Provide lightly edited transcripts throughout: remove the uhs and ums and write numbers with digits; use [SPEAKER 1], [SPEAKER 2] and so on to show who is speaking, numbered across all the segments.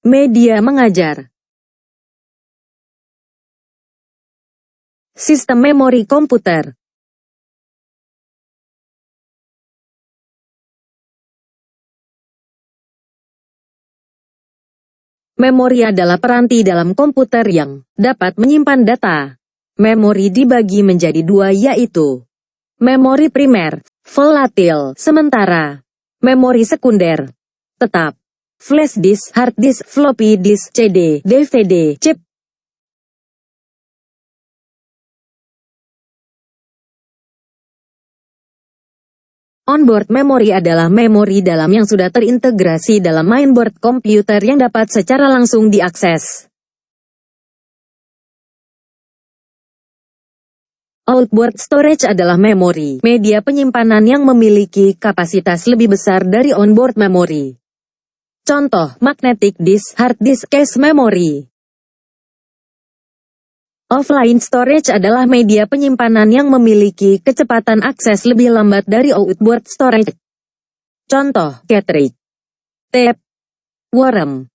[SPEAKER 1] Media mengajar. Sistem memori komputer. Memori adalah peranti dalam komputer yang dapat menyimpan data. Memori dibagi menjadi dua, yaitu memori primer, volatil, sementara, memori sekunder, tetap, flash disk, hard disk, floppy disk, CD, DVD, chip. Onboard memory adalah memori dalam yang sudah terintegrasi dalam mainboard komputer yang dapat secara langsung diakses. Outboard storage adalah memori, media penyimpanan yang memiliki kapasitas lebih besar dari onboard memory. Contoh, magnetic disk, hard disk, cache memory. Offline storage adalah media penyimpanan yang memiliki kecepatan akses lebih lambat dari outboard storage. Contoh, cartridge, tape, worm.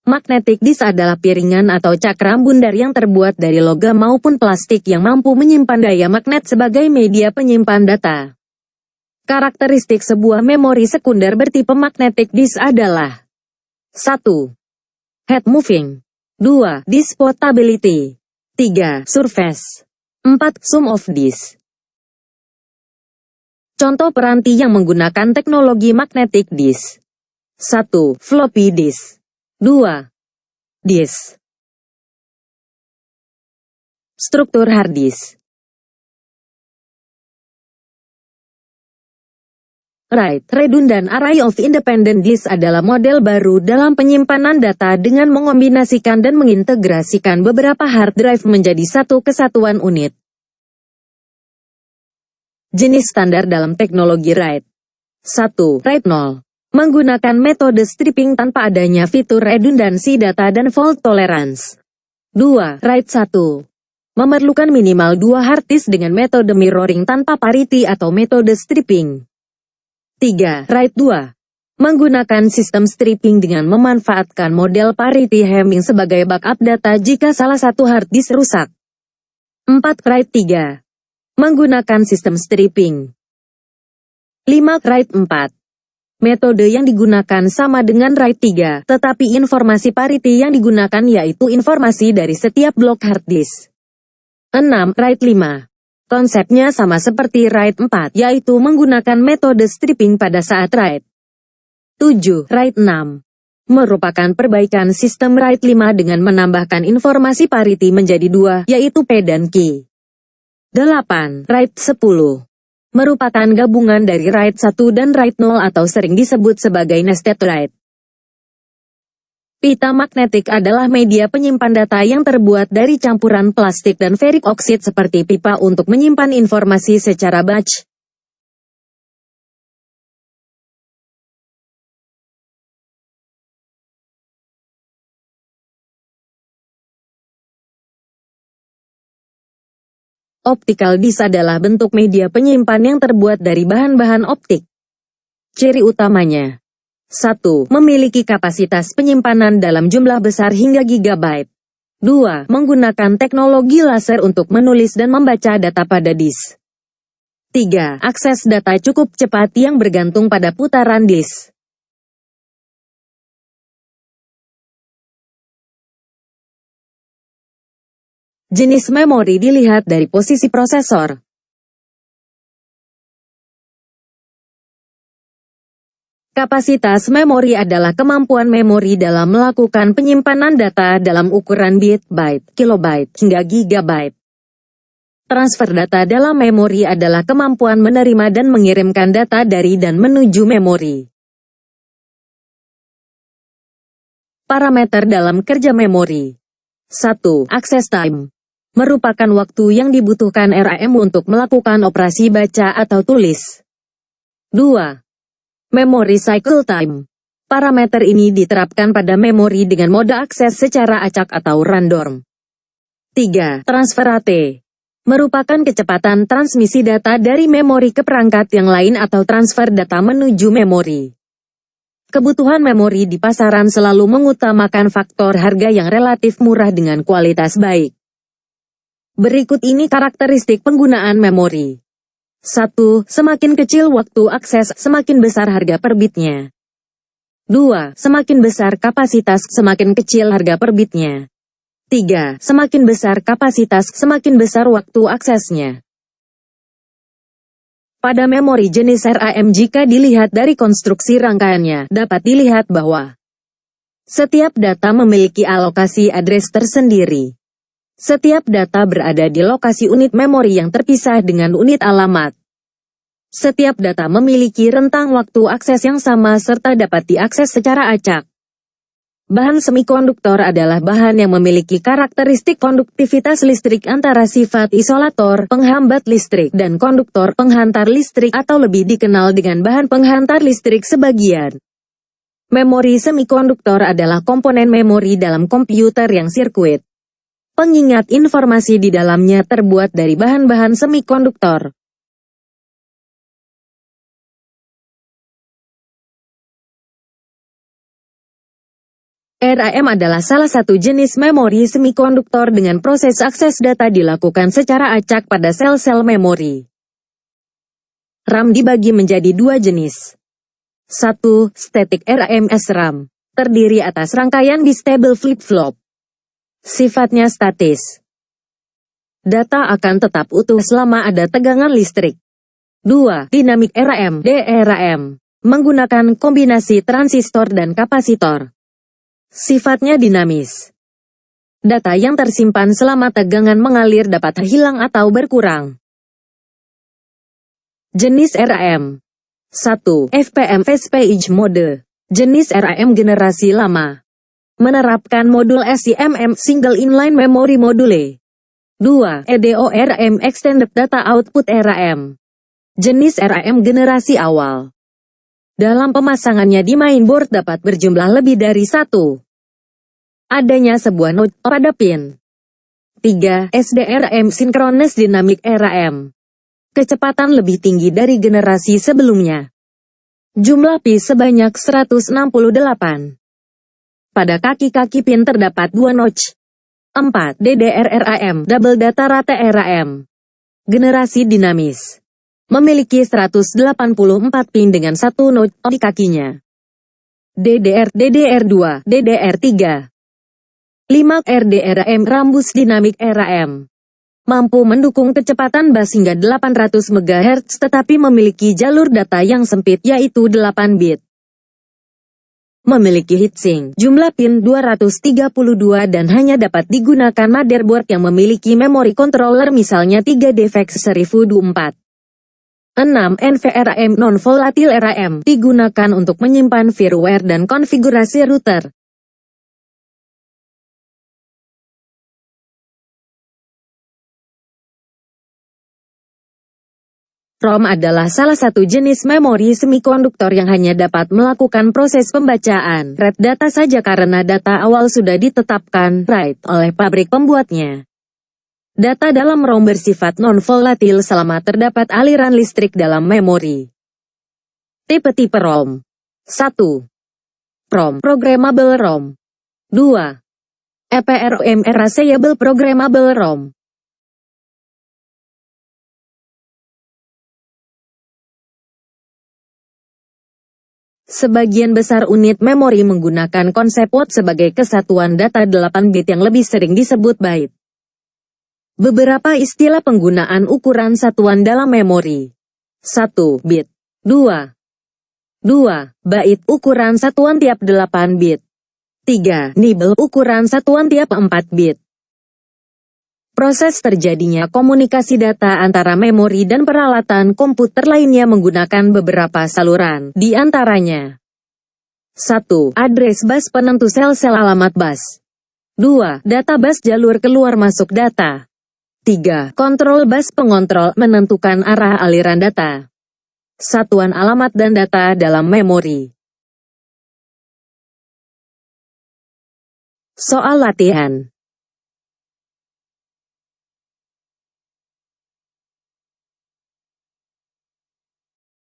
[SPEAKER 1] Magnetic disk adalah piringan atau cakram bundar yang terbuat dari logam maupun plastik yang mampu menyimpan daya magnet sebagai media penyimpan data. Karakteristik sebuah memori sekunder bertipe magnetic disk adalah 1. Head moving, 2. Disk portability, 3. Surface, 4. Sum of disk. Contoh peranti yang menggunakan teknologi magnetic disk. 1. Floppy disk, 2. Disk. Struktur hard disk. RAID, Redundant Array of Independent Disk adalah model baru dalam penyimpanan data dengan mengombinasikan dan mengintegrasikan beberapa hard drive menjadi satu kesatuan unit. Jenis standar dalam teknologi RAID. 1. RAID 0. Menggunakan metode stripping tanpa adanya fitur redundansi data dan fault tolerance. 2. RAID 1. Memerlukan minimal 2 hard disk dengan metode mirroring tanpa parity atau metode stripping. 3. RAID 2. Menggunakan sistem stripping dengan memanfaatkan model parity hemming sebagai backup data jika salah satu hard disk rusak. 4. RAID 3. Menggunakan sistem stripping. 5. RAID 4. Metode yang digunakan sama dengan RAID 3, tetapi informasi parity yang digunakan yaitu informasi dari setiap blok hard disk. 6. RAID 5. Konsepnya sama seperti RAID 4, yaitu menggunakan metode stripping pada saat RAID. 7. RAID 6. Merupakan perbaikan sistem RAID 5 dengan menambahkan informasi parity menjadi 2, yaitu P dan Q. 8. RAID 10. Merupakan gabungan dari RAID 1 dan RAID 0 atau sering disebut sebagai nested RAID. Pita magnetik adalah media penyimpan data yang terbuat dari campuran plastik dan ferrik oksid seperti pipa untuk menyimpan informasi secara batch. Optical disk adalah bentuk media penyimpan yang terbuat dari bahan-bahan optik. Ciri utamanya: 1. Memiliki kapasitas penyimpanan dalam jumlah besar hingga gigabyte. 2. Menggunakan teknologi laser untuk menulis dan membaca data pada disk. 3. Akses data cukup cepat yang bergantung pada putaran disk. Jenis memori dilihat dari posisi prosesor. Kapasitas memori adalah kemampuan memori dalam melakukan penyimpanan data dalam ukuran bit, byte, kilobyte, hingga gigabyte. Transfer data dalam memori adalah kemampuan menerima dan mengirimkan data dari dan menuju memori. Parameter dalam kerja memori. 1. Access time. Merupakan waktu yang dibutuhkan RAM untuk melakukan operasi baca atau tulis. 2. Memory cycle time. Parameter ini diterapkan pada memori dengan mode akses secara acak atau random. 3. Transfer rate. merupakan kecepatan transmisi data dari memori ke perangkat yang lain atau transfer data menuju memori. Kebutuhan memori di pasaran selalu mengutamakan faktor harga yang relatif murah dengan kualitas baik. Berikut ini karakteristik penggunaan memori. 1. Semakin kecil waktu akses, semakin besar harga per bitnya. 2. Semakin besar kapasitas, semakin kecil harga per bitnya. 3. Semakin besar kapasitas, semakin besar waktu aksesnya. Pada memori jenis RAM jika dilihat dari konstruksi rangkaiannya, dapat dilihat bahwa setiap data memiliki alokasi address tersendiri. Setiap data berada di lokasi unit memori yang terpisah dengan unit alamat. Setiap data memiliki rentang waktu akses yang sama serta dapat diakses secara acak. Bahan semikonduktor adalah bahan yang memiliki karakteristik konduktivitas listrik antara sifat isolator, penghambat listrik, dan konduktor, penghantar listrik atau lebih dikenal dengan bahan penghantar listrik sebagian. Memori semikonduktor adalah komponen memori dalam komputer yang sirkuit. Pengingat informasi di dalamnya terbuat dari bahan-bahan semikonduktor. RAM adalah salah satu jenis memori semikonduktor dengan proses akses data dilakukan secara acak pada sel-sel memori. RAM dibagi menjadi dua jenis. 1. Static RAM SRAM, terdiri atas rangkaian bistable flip-flop. Sifatnya statis. Data akan tetap utuh selama ada tegangan listrik. 2. Dynamic RAM DRAM, menggunakan kombinasi transistor dan kapasitor. Sifatnya dinamis. Data yang tersimpan selama tegangan mengalir dapat hilang atau berkurang. Jenis RAM. 1. FPM Fast Page Mode. Jenis RAM generasi lama. Menerapkan modul SIMM Single Inline Memory Module. 2. EDORM Extended Data Output RAM. Jenis RAM generasi awal. Dalam pemasangannya di mainboard dapat berjumlah lebih dari satu. Adanya sebuah node pada pin. 3. SDRAM Synchronous Dynamic RAM. Kecepatan lebih tinggi dari generasi sebelumnya. Jumlah pin sebanyak 168. Pada kaki-kaki pin terdapat dua notch. 4. DDR-RAM Double Data Rate RAM. Generasi dinamis. Memiliki 184 pin dengan satu node di kakinya. DDR2, DDR3. 5. RDRAM Rambus Dynamic RAM. Mampu mendukung kecepatan bus hingga 800 MHz tetapi memiliki jalur data yang sempit yaitu 8 bit. Memiliki heatsink, jumlah pin 232 dan hanya dapat digunakan motherboard yang memiliki memori controller misalnya 3D VEX seri Voodoo 4. 6. NVRAM Non-Volatile RAM digunakan untuk menyimpan firmware dan konfigurasi router. ROM adalah salah satu jenis memori semikonduktor yang hanya dapat melakukan proses pembacaan read data saja karena data awal sudah ditetapkan write oleh pabrik pembuatnya. Data dalam ROM bersifat non-volatil selama terdapat aliran listrik dalam memori. Tipe-tipe ROM. 1. PROM Programmable ROM. 2. EPROM Erasable Programmable ROM. Sebagian besar unit memori menggunakan konsep watt sebagai kesatuan data 8 bit yang lebih sering disebut byte. Beberapa istilah penggunaan ukuran satuan dalam memori. 1. Bit. 2. Byte ukuran satuan tiap 8 bit. 3. Nibble ukuran satuan tiap 4 bit. Proses terjadinya komunikasi data antara memori dan peralatan komputer lainnya menggunakan beberapa saluran, di antaranya 1. Address bus penentu sel-sel alamat bus. 2. Data bus jalur keluar masuk data. 3. Kontrol bus pengontrol menentukan arah aliran data. Satuan alamat dan data dalam memori. Soal latihan.